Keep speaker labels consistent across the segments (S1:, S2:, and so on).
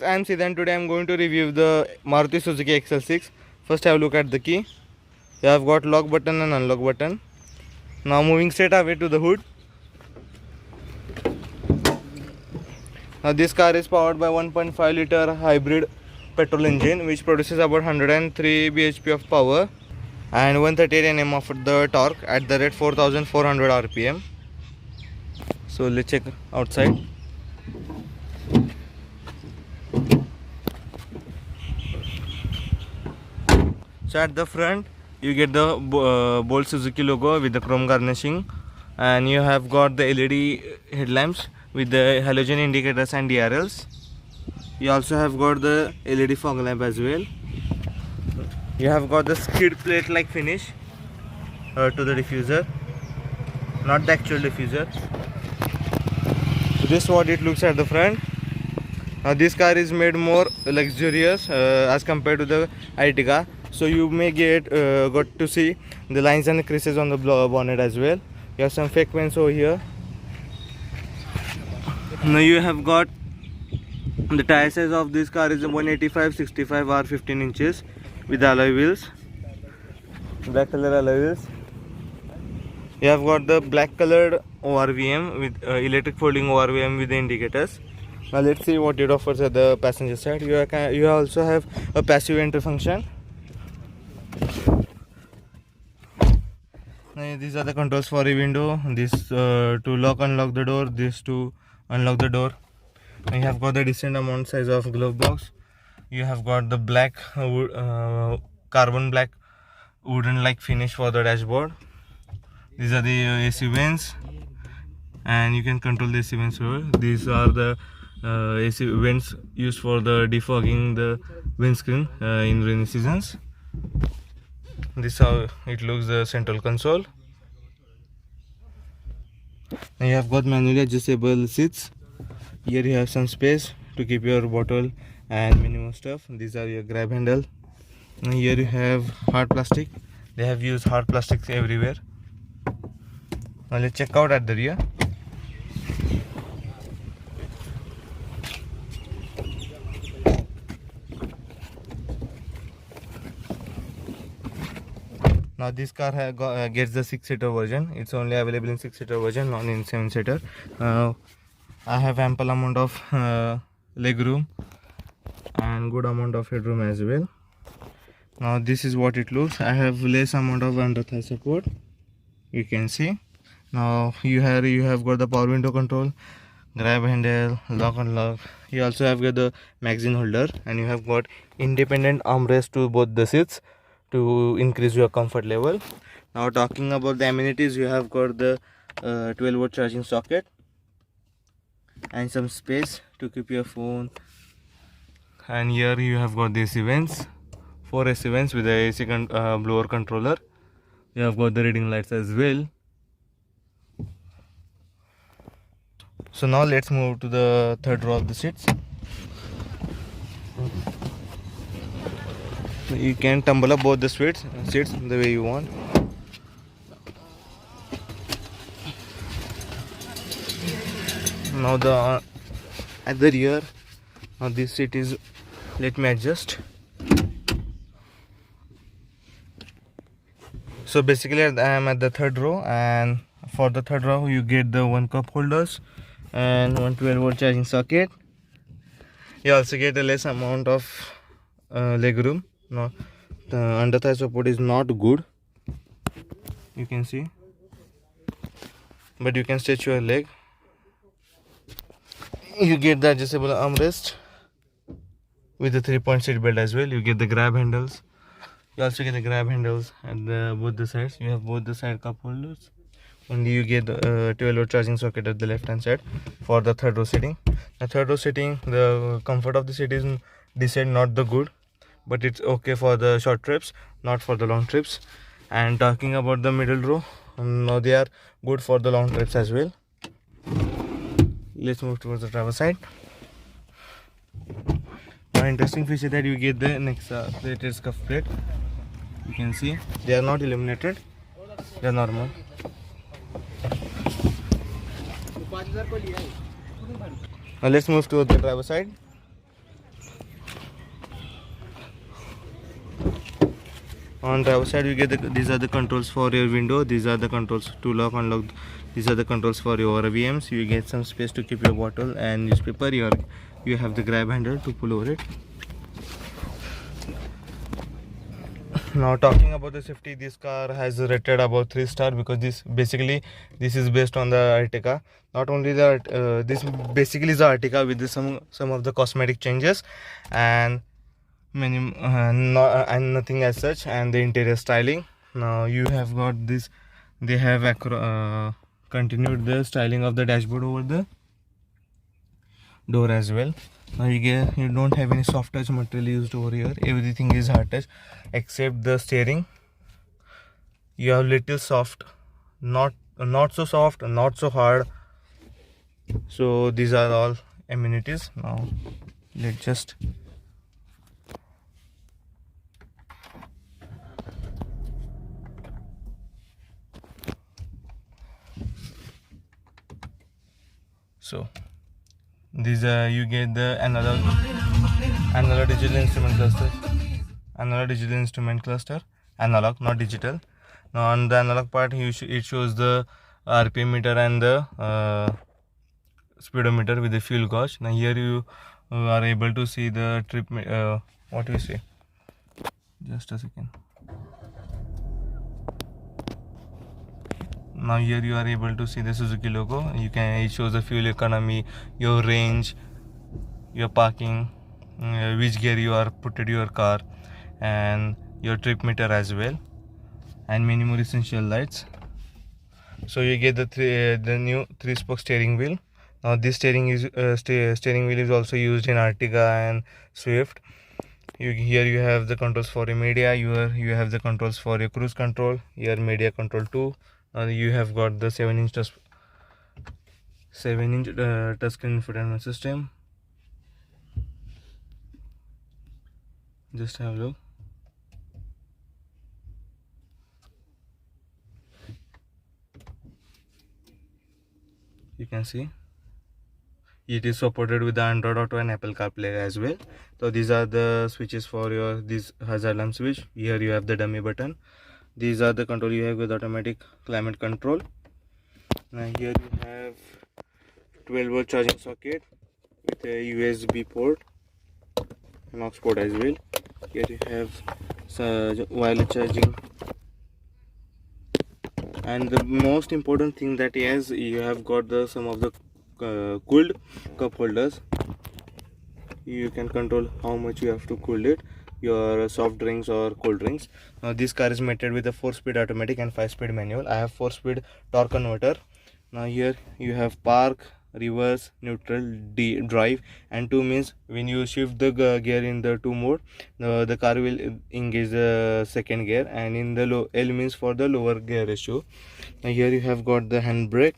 S1: I am Siddhan. Today I am going to review the Maruti Suzuki XL6. First have a look at the key. You have got lock button and unlock button. Now moving straight away to the hood. Now this car is powered by 1.5 liter hybrid petrol engine which produces about 103 bhp of power and 138 Nm of the torque at the rate 4400 rpm. So let's check outside. So at the front you get the Bolt Suzuki logo with the chrome garnishing, and you have got the LED headlamps with the halogen indicators and DRLs. You also have got the LED fog lamp as well. You have got the skid plate like finish to the diffuser, not the actual diffuser. So this is what it looks at the front. Now this car is made more luxurious as compared to the Ertiga. So you may got to see the lines and the creases on the bonnet as well. You have some fake vents over here. Now you have got the tire size of this car is 185/65 or 15 inches with alloy wheels, black color alloy wheels. You have got the black colored ORVM with electric folding ORVM with the indicators. Now let's see what it offers at the passenger side. You also have a passive entry function. These are the controls for a window. This to unlock the door. This to unlock the door. You have got the decent amount size of glove box. You have got the black carbon black wooden like finish for the dashboard. These are the AC vents, and you can control the AC vents here. These are the AC vents used for the defogging the windscreen in rainy seasons. This is how it looks, the central console. Now you have got manually adjustable seats. Here you have some space to keep your bottle and minimum stuff. These are your grab handle. Now here you have hard plastic. They have used hard plastics everywhere. Now let's check out at the rear. Now this car gets the 6-seater version. It's only available in 6-seater version, not in 7-seater. I have ample amount of leg room and good amount of headroom as well. Now this is what it looks. I have less amount of under thigh support. You can see. Now you have got the power window control, grab handle, lock unlock. You also have got the magazine holder, and you have got independent armrest to both the seats to increase your comfort level. Now talking about the amenities, you have got the 12-volt charging socket and some space to keep your phone. And here you have got the AC vents, 4 AC vents with the AC blower controller. You have got the reading lights as well. So now let's move to the third row of the seats. You can tumble up both the seats the way you want. Now at the rear, now this seat is, let me adjust. So basically I am at the third row, and for the third row you get the 1 cup holders and 1 12-volt charging socket. You also get a less amount of leg room. Now the under thigh support is not good, you can see, but you can stretch your leg. You get the adjustable armrest with the 3-point seat belt as well. You get the grab handles. You also get the grab handles at both the sides. You have both the side cup holders. Only you get the 12-volt charging socket at the left hand side for the third row sitting. The third row sitting, the comfort of the seat is decent, not the good, but it's okay for the short trips, not for the long trips. And talking about the middle row, now they are good for the long trips as well. Let's move towards the driver side. One interesting feature that you get the Nexa plated scuff plate. You can see they are not illuminated, they are normal. Now let's move to the driver side. On driver side you get these are the controls for your window, these are the controls to lock, unlock, these are the controls for your VMs. You get some space to keep your bottle and newspaper. You have the grab handle to pull over it. Now talking about the safety, this car has rated about 3 star because this is based on the Ertiga. Not only that, this basically is the Ertiga with some of the cosmetic changes and and nothing as such, and the interior styling. Now you have got this, they have continued the styling of the dashboard over the door as well. Now you don't have any soft touch material used over here, everything is hard touch except the steering. You have little soft, not so soft, not so hard. So these are all amenities. Now let's just so these you get the analog digital instrument cluster, analog not digital. Now on the analog part it shows the RPM meter and the speedometer with the fuel gauge. Now here you are able to see the trip what do you say, just a second. Now here you are able to see the Suzuki logo. It shows the fuel economy, your range, your parking, which gear you are put your car, and your trip meter as well, and many more essential lights. So you get the new 3-spoke steering wheel. Now this steering wheel is also used in Ertiga and Swift. Here you have the controls for your media. You have the controls for your cruise control, your media control too. You have got the 7-inch touchscreen infotainment system. Just have a look. You can see it is supported with the Android Auto and Apple CarPlay as well. So these are the switches for this hazard lamp switch. Here you have the dummy button. These are the control you have with automatic climate control. Now here you have 12-volt charging socket with a USB port and aux port as well. Here you have wireless charging, and the most important thing that is you have got some of the cooled cup holders. You can control how much you have to cool it, your soft drinks or cold drinks. Now this car is mated with a 4-speed automatic and 5-speed manual. I have 4-speed torque converter. Now here you have park, reverse, neutral, drive, and 2 means when you shift the gear in the 2 mode, the car will engage the second gear, and in the L means for the lower gear ratio. Now here you have got the handbrake.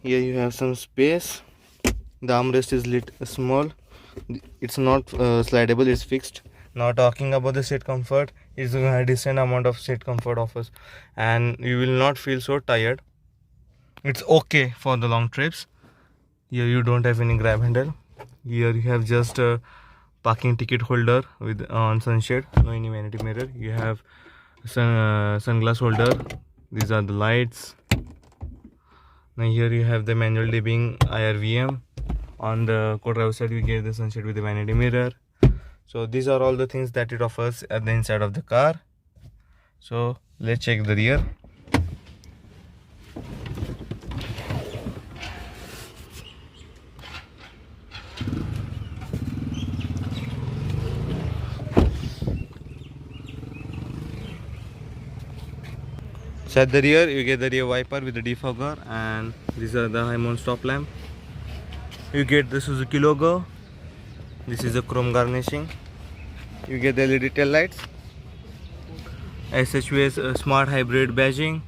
S1: Here you have some space. The armrest is small, it's not slidable, it's fixed. Now talking about the seat comfort, it's a decent amount of seat comfort offers, and you will not feel so tired. It's okay for the long trips. Here you don't have any grab handle. Here you have just a parking ticket holder with on sunshade, no any vanity mirror. You have sunglass holder. These are the lights. Now here you have the manual dimming IRVM. On the co-driver side you get the sunshade with the vanity mirror. So these are all the things that it offers at the inside of the car. So let's check the rear. So at the rear you get the rear wiper with the defogger, and these are the high mount stop lamp. You get the Suzuki logo. This is the chrome garnishing. You get the LED tail lights, SHVS smart hybrid badging,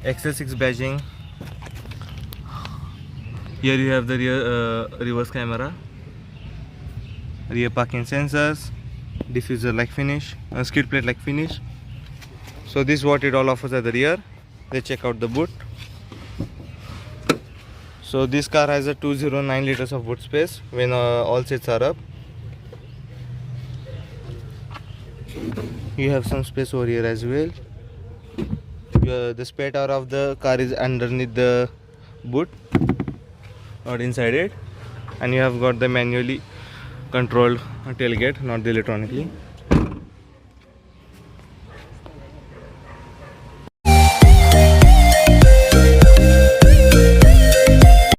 S1: XL6 badging. Here you have the rear reverse camera, rear parking sensors, diffuser like finish, skid plate like finish. So this is what it all offers at the rear. Let's check out the boot. So this car has a 209 liters of boot space when all seats are up. You have some space over here as well. The spare tire of the car is underneath the boot, not inside it, and you have got the manually controlled tailgate, not the electronically.